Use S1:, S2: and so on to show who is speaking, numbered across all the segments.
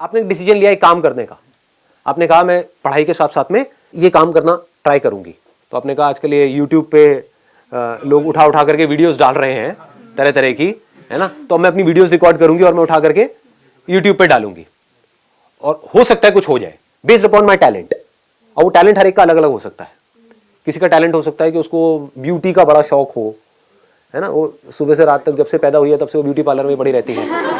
S1: आपने एक डिसीजन लिया एक काम करने का, आपने कहा मैं पढ़ाई के साथ साथ में ये काम करना ट्राई करूंगी। तो आपने कहा आजकल ये यूट्यूब पे लोग उठा उठा करके वीडियोस डाल रहे हैं तरह तरह की, है ना, तो मैं अपनी वीडियोस रिकॉर्ड करूंगी और मैं उठा करके यूट्यूब पे डालूंगी और हो सकता है कुछ हो जाए बेस्ड अपॉन माई टैलेंट। और वो टैलेंट हर एक का अलग अलग हो सकता है। किसी का टैलेंट हो सकता है कि उसको ब्यूटी का बड़ा शौक हो, है ना, वो सुबह से रात तक जब से पैदा हुई है तब से वो ब्यूटी पार्लर में पड़ी रहती है,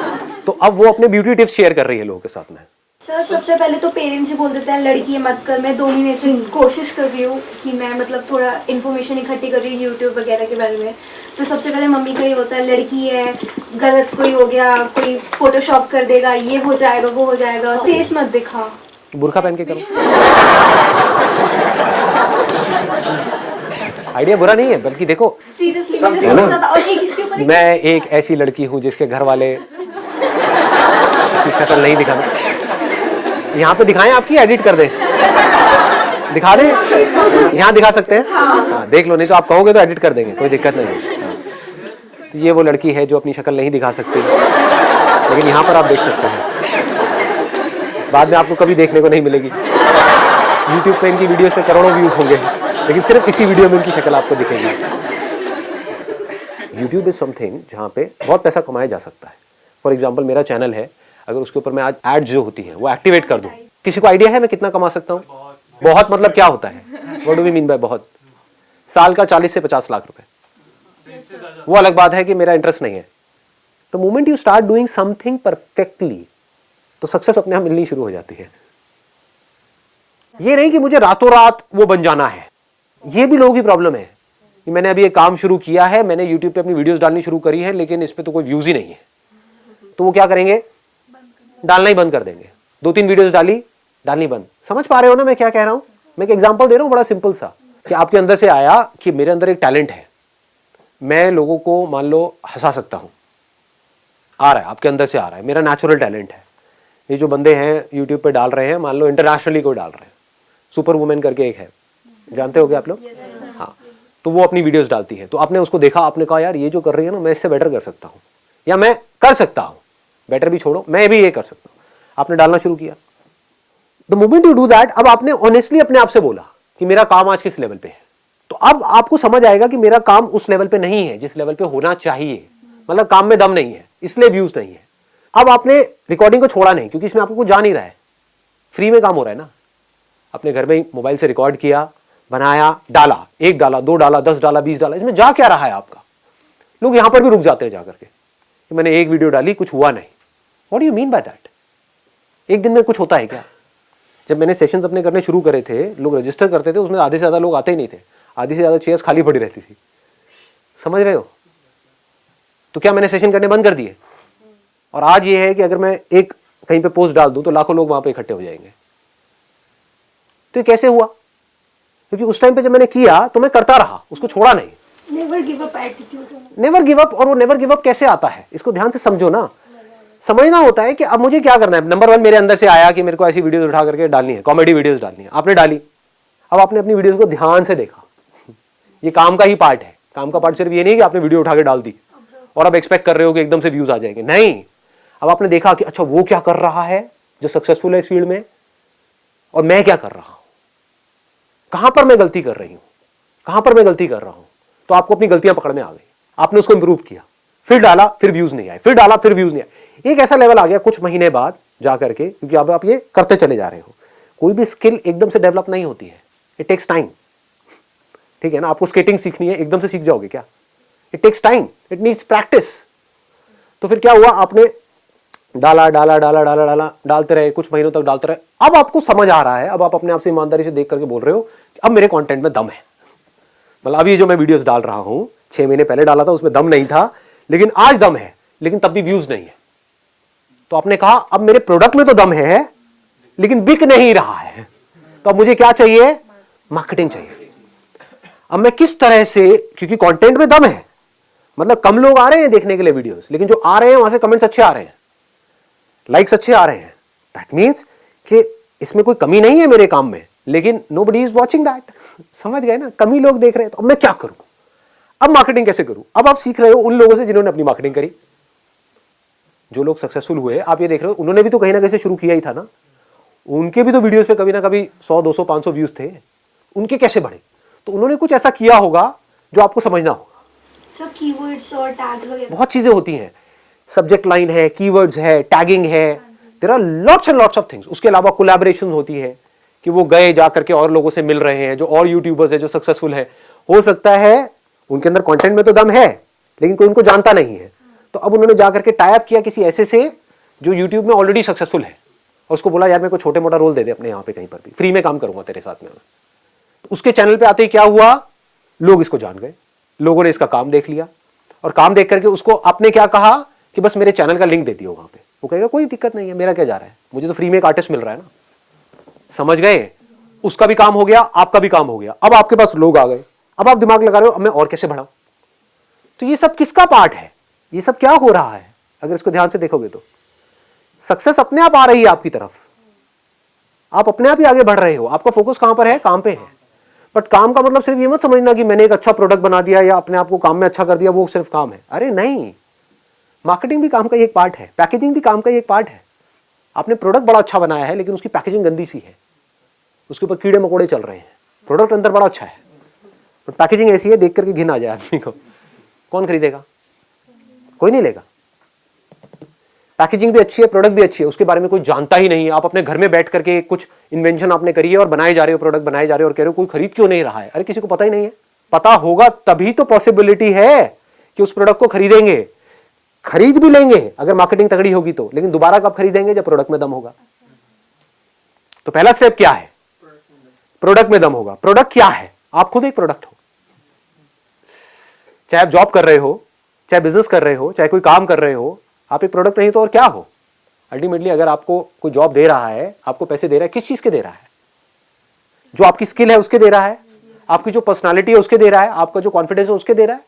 S1: तो अब वो अपने ब्यूटी टिप्स शेयर कर रही है लोगों के साथ में।
S2: सर सबसे पहले तो पेरेंट्स ही बोल देते हैं लड़की मत कर। मैं 2 महीने से कोशिश कर रही हूँ कि मैं मतलब थोड़ा इन्फॉर्मेशन इकट्ठी कर रही हूँ यूट्यूब वगैरह के बारे में। तो सबसे पहले मम्मी का ही होता है लड़की है, गलत कोई हो गया, कोई फोटोशॉप कर देगा, ये हो जाएगा वो हो जाएगा, फेस मत दिखा,
S1: बुर्का पहन के करो। आइडिया बुरा नहीं है, बल्कि देखो
S2: सीरियसली मैंने सोचा था। और ये किसके ऊपर,
S1: मैं एक ऐसी लड़की हूँ जिसके घर वाले की शक्ल नहीं दिखाना। यहाँ पे दिखाएं आपकी, एडिट कर दें, दिखा दें, यहाँ दिखा सकते हैं। हाँ, देख लो, नहीं तो आप कहोगे तो एडिट कर देंगे, कोई दिक्कत नहीं है। तो ये वो लड़की है जो अपनी शक्ल नहीं दिखा सकती, लेकिन यहाँ पर आप देख सकते हैं। बाद में आपको कभी देखने को नहीं मिलेगी। YouTube पे इनकी वीडियोस पे करोड़ों व्यूज होंगे, लेकिन सिर्फ इसी वीडियो में इनकी शक्ल आपको दिखेगी। YouTube इज समथिंग जहाँ पे बहुत पैसा कमाया जा सकता है। फॉर एग्जाम्पल मेरा चैनल है, अगर उसके ऊपर मैं आज एड जो होती है वो एक्टिवेट कर दूं, किसी को आइडिया है मैं कितना कमा सकता हूँ? बहुत मतलब क्या होता है? What do we mean by बहुत? साल का 40 से 50 लाख रुपए। वो अलग बात है कि मेरा इंटरेस्ट नहीं है। तो moment you start doing something perfectly, तो सक्सेस अपने आप मिलनी शुरू हो जाती है। ये नहीं कि मुझे रातों रात वो बन जाना है। ये भी लोगों की प्रॉब्लम है कि मैंने अभी एक काम शुरू किया है, मैंने YouTube पे अपनी वीडियोस डालनी शुरू करी है, लेकिन इस पे तो कोई व्यूज ही नहीं है। तो वो क्या करेंगे? डालना ही बंद कर देंगे। 2-3 वीडियोस डालनी बंद। समझ पा रहे हो ना मैं क्या कह रहा हूं? मैं एक एग्जांपल दे रहा हूं बड़ा सिंपल सा, कि आपके अंदर से आया कि मेरे अंदर एक टैलेंट है, मैं लोगों को मान लो हंसा सकता हूं, आ रहा है आपके अंदर से, आ रहा है, मेरा नेचुरल टैलेंट है। ये जो बंदे हैं यूट्यूब पे डाल रहे हैं, मान लो इंटरनेशनली कोई डाल रहे हैं, सुपर वुमेन करके एक है, जानते होगे आप लोग? हाँ, तो वो अपनी वीडियोस डालती है। तो आपने उसको देखा, आपने कहा यार ये जो कर रही है ना, मैं इससे बेटर कर सकता हूँ, या मैं कर सकता हूँ, बेटर भी छोड़ो, मैं भी ये कर सकता हूँ। आपने डालना शुरू किया। The moment you do that, अब आपने ऑनेस्टली अपने आप से बोला कि मेरा काम आज किस लेवल पे है, तो अब आपको समझ आएगा कि मेरा काम उस लेवल पे नहीं है जिस लेवल पे होना चाहिए। मतलब काम में दम नहीं है, इसलिए व्यूज नहीं है। अब आपने रिकॉर्डिंग को छोड़ा नहीं, क्योंकि इसमें आपको कुछ जा नहीं रहा है, फ्री में काम हो रहा है ना। अपने घर में मोबाइल से रिकॉर्ड किया, बनाया, डाला, 1 डाला, 2 डाला, 10 डाला, 20 डाला, इसमें जा क्या रहा है आपका? लोग यहां पर भी रुक जाते हैं जाकर के कि मैंने 1 वीडियो डाली, कुछ हुआ नहीं। What do you mean by that? एक दिन में कुछ होता है क्या? जब मैंने सेशंस अपने करने शुरू करे थे, लोग रजिस्टर करते थे, उसमें आधे से ज्यादा लोग आते ही नहीं थे, आधी से ज्यादा चेयर्स खाली पड़ी रहती थी। समझ रहे हो? तो क्या मैंने सेशन करने बंद कर दिए? और आज ये है कि अगर मैं एक कहीं पे पोस्ट डाल दूं तो लाखों लोग वहां पे इकट्ठे हो जाएंगे। तो ये कैसे हुआ? क्योंकि उस टाइम पे जब मैंने किया तो मैं करता रहा, उसको छोड़ा नहीं।
S2: Never give up attitude,
S1: never give up. और वो नेवर गिव अप कैसे आता है, इसको ध्यान से समझो ना। समझना होता है कि अब मुझे क्या करना है। नंबर 1 मेरे अंदर से आया कि मेरे को ऐसी वीडियोस उठा करके डालनी है, कॉमेडी वीडियोस डालनी है, आपने डाली। अब आपने अपनी वीडियोस को ध्यान से देखा, ये काम का ही पार्ट है। काम का पार्ट सिर्फ ये नहीं कि आपने वीडियो उठा के डाल दी और अब एक्सपेक्ट कर रहे हो कि एकदम से व्यूज आ जाएंगे, नहीं। अब आपने देखा कि अच्छा वो क्या कर रहा है जो सक्सेसफुल है इस फील्ड में, और मैं क्या कर रहा हूं, कहां पर मैं गलती कर रही हूं, कहां पर मैं गलती कर रहा हूं। तो आपको अपनी गलतियां पकड़ में आ गई, आपने उसको इंप्रूव किया, फिर डाला, फिर व्यूज नहीं आए, फिर डाला, फिर व्यूज नहीं आए। एक ऐसा लेवल आ गया कुछ महीने बाद जाकर के, क्योंकि अब आप ये करते चले जा रहे हो। कोई भी स्किल एकदम से डेवलप नहीं होती है, इट टेक्स टाइम। ठीक है ना? आपको स्केटिंग सीखनी है, एकदम से सीख जाओगे क्या? It takes time, it needs practice. तो फिर क्या हुआ, आपने डाला डाला डाला डाला डाला डालते रहे, कुछ महीनों तक डालते रहे। अब आपको समझ आ रहा है, अब आप अपने आप से ईमानदारी से देख करके बोल रहे हो कि अब मेरे कंटेंट में दम है। मतलब अभी जो मैं वीडियोस डाल रहा हूं, 6 महीने पहले डाला था, उसमें दम नहीं था, लेकिन आज दम है, लेकिन तब भी व्यूज नहीं है। तो आपने कहा अब मेरे प्रोडक्ट में तो दम है, लेकिन बिक नहीं रहा है। तो अब मुझे क्या चाहिए? मार्केटिंग चाहिए। अब मैं किस तरह से, क्योंकि कंटेंट में दम है, मतलब कम लोग आ रहे हैं देखने के लिए वीडियोस, लेकिन जो आ रहे हैं वहां से कमेंट्स अच्छे आ रहे हैं, लाइक्स अच्छे आ रहे हैं। दैट मीन्स कि इसमें कोई कमी नहीं है मेरे काम में, लेकिन नोबडी इज वॉचिंग दैट। समझ गए ना? कमी लोग देख रहे हैं। तो अब मैं क्या करूं? अब मार्केटिंग कैसे करूं? अब आप सीख रहे हो उन लोगों से जिन्होंने अपनी मार्केटिंग करी। जो लोग सक्सेसफुल हुए, आप ये देख रहे हो, उन्होंने भी तो कहीं ना कहीं से शुरू किया ही था ना। उनके भी तो वीडियोस पे कभी ना कभी 100, 200, 500 व्यूज थे। उनके कैसे बढ़े? तो उन्होंने कुछ ऐसा किया होगा जो आपको समझना होगा।
S2: सब कीवर्ड्स और टैग्स वगैरह
S1: बहुत चीजें होती हैं, सब्जेक्ट लाइन है, कीवर्ड्स है, टैगिंग है, there are lots and lots of things. उसके अलावा कोलैबोरेशन होती है कि वो गए जा करके और लोगों से मिल रहे हैं, जो और यूट्यूबर्स है जो सक्सेसफुल है। हो सकता है उनके अंदर कंटेंट में तो दम है, लेकिन कोई उनको जानता नहीं है, तो अब उन्होंने जा करके टाई अप किया किसी ऐसे से जो यूट्यूब में ऑलरेडी सक्सेसफुल है, और उसको बोला यार मेरे को छोटे मोटा रोल दे दे अपने यहाँ पे कहीं पर भी, फ्री में काम करूंगा तेरे साथ में। तो उसके चैनल पे आते ही क्या हुआ, लोग इसको जान गए, लोगों ने इसका काम देख लिया, और काम देख करके उसको आपने क्या कहा कि बस मेरे चैनल का लिंक दे दियो वहां पे। वो कहेगा कोई दिक्कत नहीं है, मेरा क्या जा रहा है, मुझे तो फ्री में एक आर्टिस्ट मिल रहा है ना। समझ गए? उसका भी काम हो गया, आपका भी काम हो गया। अब आपके पास लोग आ गए, अब आप दिमाग लगा रहे हो अब मैं और कैसे बढ़ाऊं। तो ये सब किसका पार्ट है? ये सब क्या हो रहा है? अगर इसको ध्यान से देखोगे तो सक्सेस अपने आप आ रही है आपकी तरफ, आप अपने आप ही आगे बढ़ रहे हो। आपका फोकस कहां पर है? काम पे है। बट काम का मतलब सिर्फ ये मत समझना कि मैंने एक अच्छा प्रोडक्ट बना दिया या अपने आप को काम में अच्छा कर दिया, वो सिर्फ काम है। अरे नहीं, मार्केटिंग भी काम का एक पार्ट है, पैकेजिंग भी काम का एक पार्ट है। आपने प्रोडक्ट बड़ा अच्छा बनाया है लेकिन उसकी पैकेजिंग गंदी सी है, उसके ऊपर कीड़े मकोड़े चल रहे हैं। प्रोडक्ट अंदर बड़ा अच्छा है बट पैकेजिंग ऐसी है देख करके घिन आ जाए आदमी को। कौन खरीदेगा? कोई नहीं लेगा। पैकेजिंग भी अच्छी है, प्रोडक्ट भी अच्छी है, उसके बारे में कोई जानता ही नहीं है। आप अपने घर में बैठ करके कुछ इन्वेंशन आपने करी है और बनाए जा रहे हो, प्रोडक्ट बनाए जा रहे हो, और कह रहे हो कोई खरीद क्यों नहीं रहा है। अरे किसी को पता ही नहीं है। पता होगा तभी तो पॉसिबिलिटी है कि उस प्रोडक्ट को खरीदेंगे। खरीद भी लेंगे अगर मार्केटिंग तगड़ी होगी तो, लेकिन दोबारा कब खरीदेंगे? जब प्रोडक्ट में दम होगा। तो पहला स्टेप क्या है? प्रोडक्ट में दम होगा। प्रोडक्ट क्या है? आप खुद एक प्रोडक्ट हो। चाहे आप जॉब कर रहे हो, चाहे बिजनेस कर रहे हो, चाहे कोई काम कर रहे हो, आप एक प्रोडक्ट नहीं तो और क्या हो? अल्टीमेटली अगर आपको कोई जॉब दे रहा है, आपको पैसे दे रहा है, किस चीज के दे रहा है? जो आपकी स्किल है उसके दे रहा है, आपकी जो पर्सनालिटी है उसके दे रहा है, आपका जो कॉन्फिडेंस है उसके दे रहा है,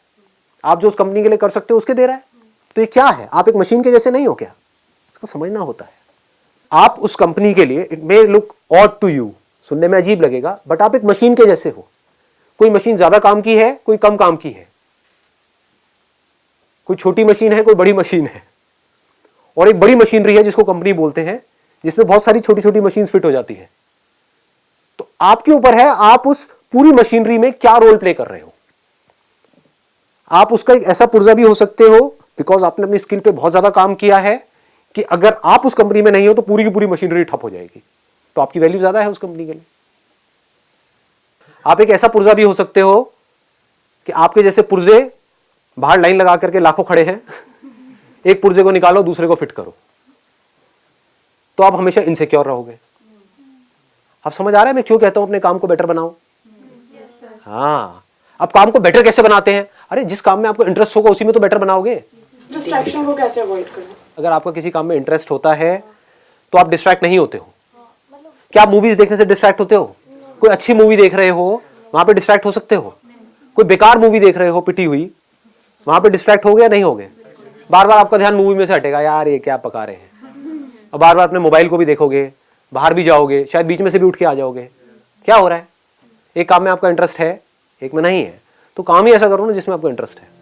S1: आप जो उस कंपनी के लिए कर सकते हो उसके दे रहा है। तो ये क्या है? आप एक मशीन के जैसे नहीं हो क्या? इसको समझना होता है। आप उस कंपनी के लिए, it may look odd to you, सुनने में अजीब लगेगा, बट आप एक मशीन के जैसे हो। कोई मशीन ज्यादा काम की है, कोई कम काम की है, कोई छोटी मशीन है, कोई बड़ी मशीन है, और एक बड़ी मशीनरी है जिसको कंपनी बोलते हैं, जिसमें बहुत सारी छोटी छोटी मशीन फिट हो जाती है। तो आपके ऊपर है आप उस पूरी मशीनरी में क्या रोल प्ले कर रहे हो। आप उसका एक ऐसा पुर्जा भी हो सकते हो बिकॉज आपने अपनी स्किल पे बहुत ज्यादा काम किया है कि अगर आप उस कंपनी में नहीं हो तो पूरी की पूरी मशीनरी ठप हो जाएगी, तो आपकी वैल्यू ज्यादा है उस कंपनी के लिए। आप एक ऐसा पुर्जा भी हो सकते हो कि आपके जैसे पुर्जे बाहर लाइन लगा करके लाखों खड़े हैं, एक पुर्जे को निकालो दूसरे को फिट करो, तो आप हमेशा इनसिक्योर रहोगे। आप समझ आ रहा है मैं क्यों कहता हूं अपने काम को बेटर बनाओ? हाँ, अब काम को बेटर कैसे बनाते हैं? अरे जिस काम में आपको इंटरेस्ट होगा उसी में तो बेटर बनाओगे।
S3: डिस्ट्रैक्शन को कैसे अवॉइड करें?
S1: अगर आपका किसी काम में इंटरेस्ट होता है तो आप डिस्ट्रैक्ट नहीं होते हो। क्या आप मूवीज देखने से डिस्ट्रैक्ट होते हो? कोई अच्छी मूवी देख रहे हो वहां पे डिस्ट्रैक्ट हो सकते हो? कोई बेकार मूवी देख रहे हो पिटी हुई, वहां पे डिस्ट्रैक्ट हो गया? नहीं हो गए। बार बार आपका ध्यान मूवी में से हटेगा, यार ये क्या पका रहे हैं। अब बार बार अपने मोबाइल को भी देखोगे, बाहर भी जाओगे, शायद बीच में से भी उठ के आ जाओगे। क्या हो रहा है? एक काम में आपका इंटरेस्ट है, एक में नहीं है, तो काम ही ऐसा करो ना जिसमें आपको इंटरेस्ट है।